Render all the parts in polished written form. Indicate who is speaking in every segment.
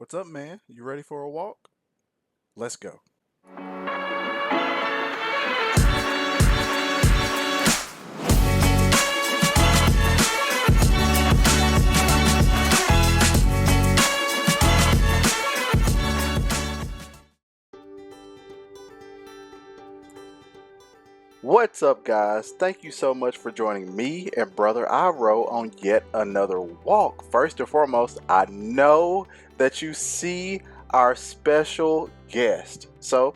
Speaker 1: What's up, man? You ready for a walk? Let's go. What's up, guys? Thank you so much for joining me and brother Iroh on yet another walk. First and foremost, I know that you see our special guest. So,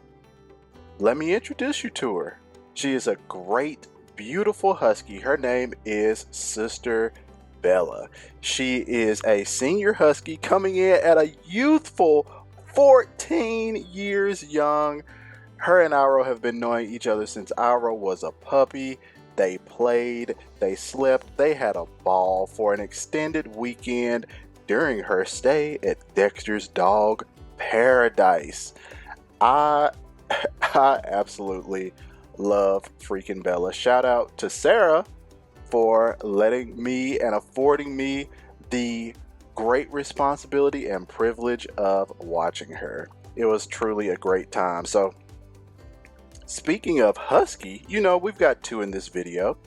Speaker 1: let me introduce you to her. She is a great, beautiful husky. Her name is Sister Bella. She is a senior husky coming in at a youthful 14 years young. Her and Iroh have been knowing each other since Iroh was a puppy. They played, they slept, they had a ball for an extended weekend during her stay at Dexter's Dog Paradise. I I absolutely love freaking Bella. Shout out to Sarah for letting me and affording me the great responsibility and privilege of watching her. It was truly a great time. So, speaking of husky, we've got two in this video.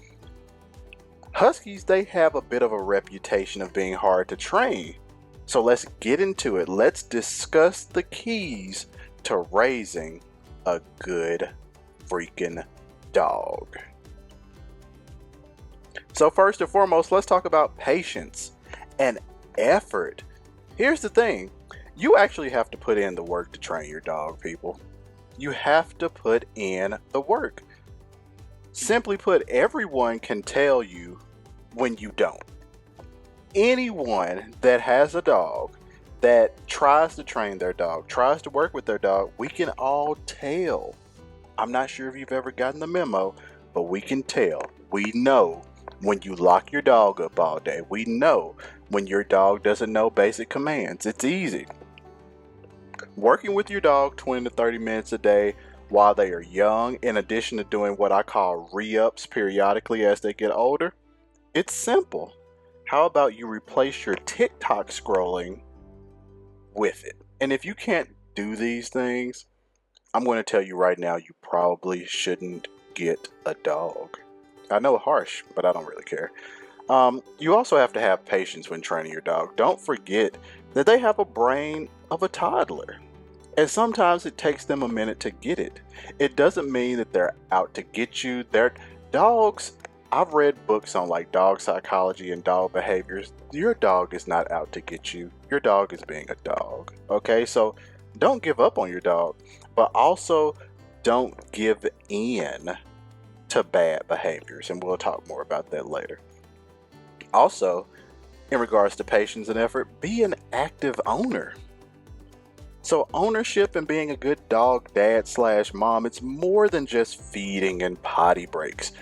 Speaker 1: Huskies, they have a bit of a reputation of being hard to train. So let's get into it. Let's discuss the keys to raising a good freaking dog. So first and foremost, let's talk about patience and effort. Here's the thing. You actually have to put in the work to train your dog, people. You have to put in the work. Simply put, everyone can tell you when you don't. Anyone that has a dog that tries to train their dog, tries to work with their dog, we can all tell. I'm not sure if you've ever gotten the memo, but we can tell. We know when you lock your dog up all day. We know when your dog doesn't know basic commands. It's easy. Working with your dog 20 to 30 minutes a day while they are young, in addition to doing what I call re-ups periodically as they get older, it's simple. How about you replace your TikTok scrolling with it? And if you can't do these things, I'm going to tell you right now, you probably shouldn't get a dog. I know, harsh, but I don't really care. You also have to have patience when training your dog. Don't forget that they have a brain of a toddler. And sometimes it takes them a minute to get it. It doesn't mean that they're out to get you. They're dogs. I've read books on like dog psychology and dog behaviors. Your dog is not out to get you. Your dog is being a dog. Okay, so don't give up on your dog, but also don't give in to bad behaviors. And we'll talk more about that later. Also, in regards to patience and effort, be an active owner. So ownership and being a good dog dad / mom, it's more than just feeding and potty breaks.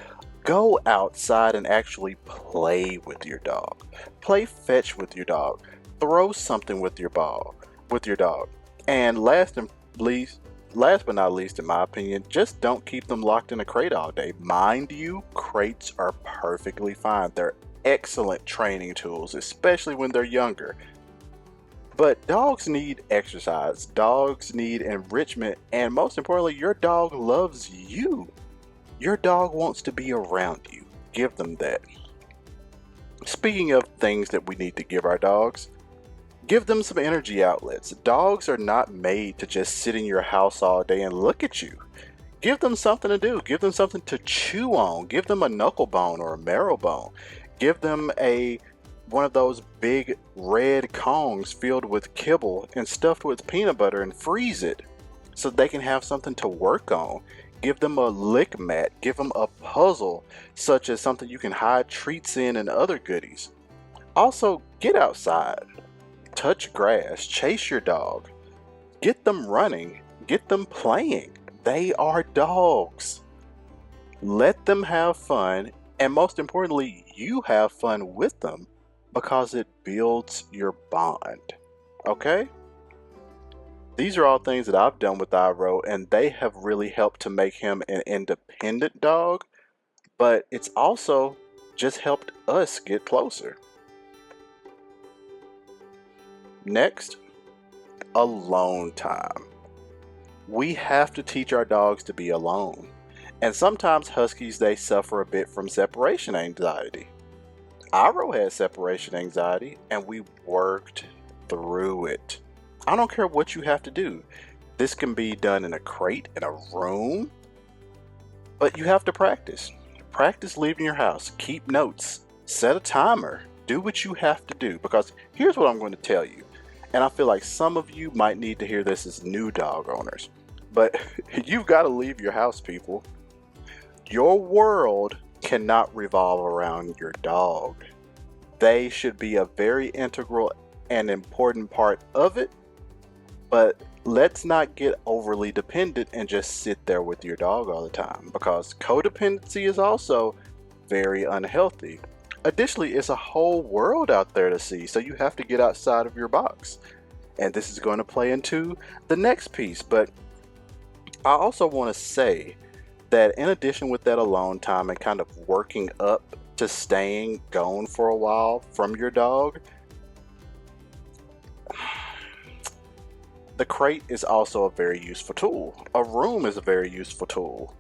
Speaker 1: Go outside and actually play with your dog. Play fetch with your dog. Throw something with your dog. And last but not least, in my opinion, just don't keep them locked in a crate all day. Mind you, crates are perfectly fine. They're excellent training tools, especially when they're younger. But dogs need exercise, dogs need enrichment, and most importantly, your dog loves you. Your dog wants to be around you. Give them that. Speaking of things that we need to give our dogs, give them some energy outlets. Dogs are not made to just sit in your house all day and look at you. Give them something to do. Give them something to chew on. Give them a knuckle bone or a marrow bone. Give them one of those big red Kongs filled with kibble and stuffed with peanut butter and freeze it so they can have something to work on. Give them a lick mat. Give them a puzzle, such as something you can hide treats in and other goodies. Also, get outside. Touch grass. Chase your dog. Get them running. Get them playing. They are dogs. Let them have fun, and most importantly, you have fun with them, because it builds your bond. Okay? These are all things that I've done with Iroh, and they have really helped to make him an independent dog, but it's also just helped us get closer. Next, alone time. We have to teach our dogs to be alone. And sometimes huskies, they suffer a bit from separation anxiety. Iroh had separation anxiety and we worked through it. I don't care what you have to do. This can be done in a crate, in a room, but you have to practice. Practice leaving your house. Keep notes. Set a timer. Do what you have to do, because here's what I'm going to tell you. And I feel like some of you might need to hear this as new dog owners. But you've got to leave your house, people. Your world cannot revolve around your dog. They should be a very integral and important part of it, but let's not get overly dependent and just sit there with your dog all the time, because codependency is also very unhealthy. Additionally, it's a whole world out there to see, so you have to get outside of your box. And this is going to play into the next piece, but I also want to say that in addition with that alone time and kind of working up to staying gone for a while from your dog, the crate is also a very useful tool. A room is a very useful tool.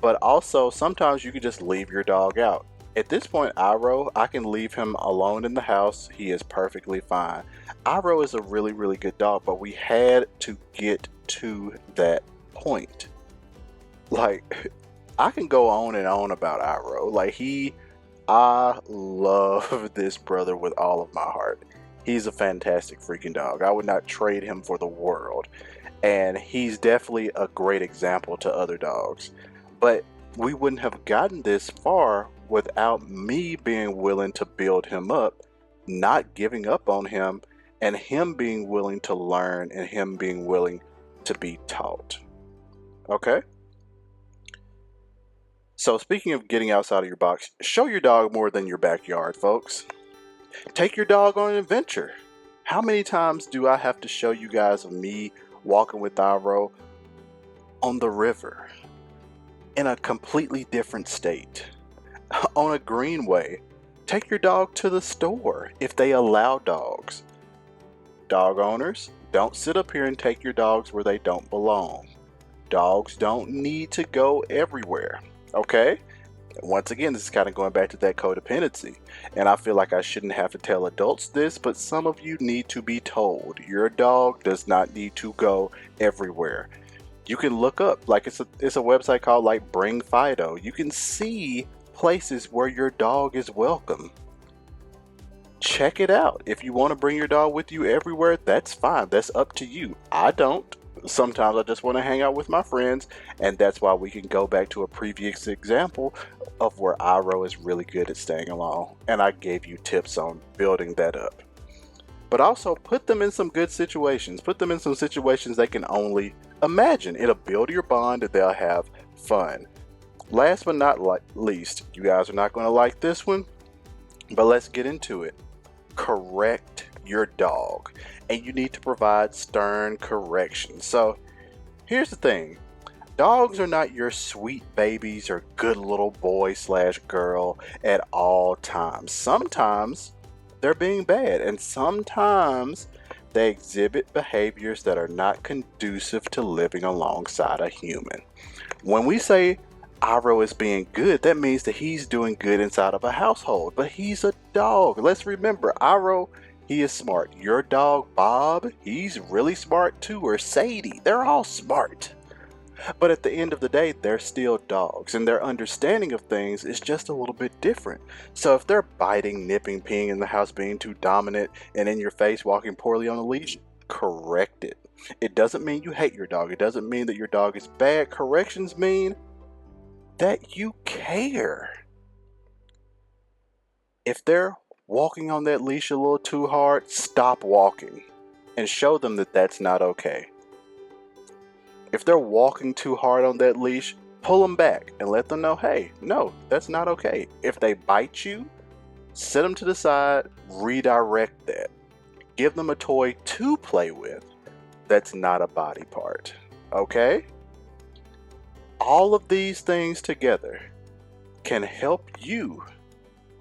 Speaker 1: But also, sometimes you can just leave your dog out. At this point, Iroh, I can leave him alone in the house. He is perfectly fine. Iroh is a really, really good dog, but we had to get to that point. Like, I can go on and on about Iroh. I love this brother with all of my heart. He's a fantastic freaking dog. I would not trade him for the world. And he's definitely a great example to other dogs. But we wouldn't have gotten this far without me being willing to build him up, not giving up on him, and him being willing to learn and him being willing to be taught. Okay? So speaking of getting outside of your box, show your dog more than your backyard, folks. Take your dog on an adventure. How many times do I have to show you guys of me walking with Iroh on the river, in a completely different state, on a greenway? Take your dog to the store if they allow dogs. Dog owners, don't sit up here and take your dogs where they don't belong. Dogs don't need to go everywhere. Okay? Once again, this is kind of going back to that codependency. And I feel like I shouldn't have to tell adults this, but some of you need to be told. Your dog does not need to go everywhere. You can look up, like it's a website called like Bring Fido. You can see places where your dog is welcome. Check it out. If you want to bring your dog with you everywhere, that's fine. That's up to you. I don't. Sometimes I just want to hang out with my friends, and that's why we can go back to a previous example of where Iroh is really good at staying alone, and I gave you tips on building that up. But also put them in some good situations. Put them in some situations they can only imagine. It'll build your bond and they'll have fun. Last but not least, you guys are not going to like this one, but let's get into it. Correct your dog, and you need to provide stern correction. So here's the thing. Dogs are not your sweet babies or good little boy / girl at all times. Sometimes they're being bad, and sometimes they exhibit behaviors that are not conducive to living alongside a human. When we say Iroh is being good, that means that he's doing good inside of a household, but he's a dog. Let's remember, Iroh, he is smart. Your dog, Bob, he's really smart too, or Sadie. They're all smart. But at the end of the day, they're still dogs, and their understanding of things is just a little bit different. So if they're biting, nipping, peeing in the house, being too dominant, and in your face, walking poorly on a leash, correct it. It doesn't mean you hate your dog. It doesn't mean that your dog is bad. Corrections mean that you care. If they're walking on that leash a little too hard, stop walking and show them that that's not okay. If they're walking too hard on that leash, pull them back and let them know, hey, no, that's not okay. If they bite you, set them to the side, redirect that. Give them a toy to play with that's not a body part. Okay? All of these things together can help you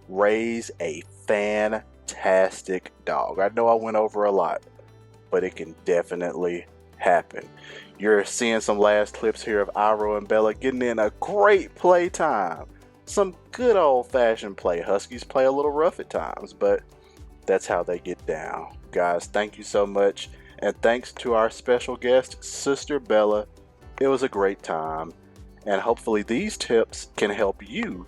Speaker 1: raise a fantastic dog. I know I went over a lot, but it can definitely happen. You're seeing some last clips here of Iroh and Bella getting in a great play time. Some good old-fashioned play. Huskies play a little rough at times, but that's how they get down. Guys, thank you so much. And thanks to our special guest, Sister Bella. It was a great time. And hopefully these tips can help you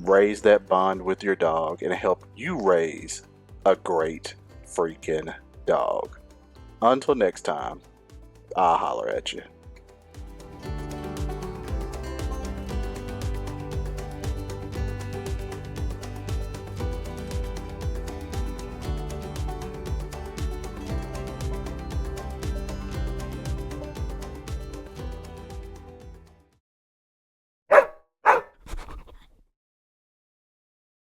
Speaker 1: raise that bond with your dog and help you raise a great freaking dog. Until next time, I'll holler at you.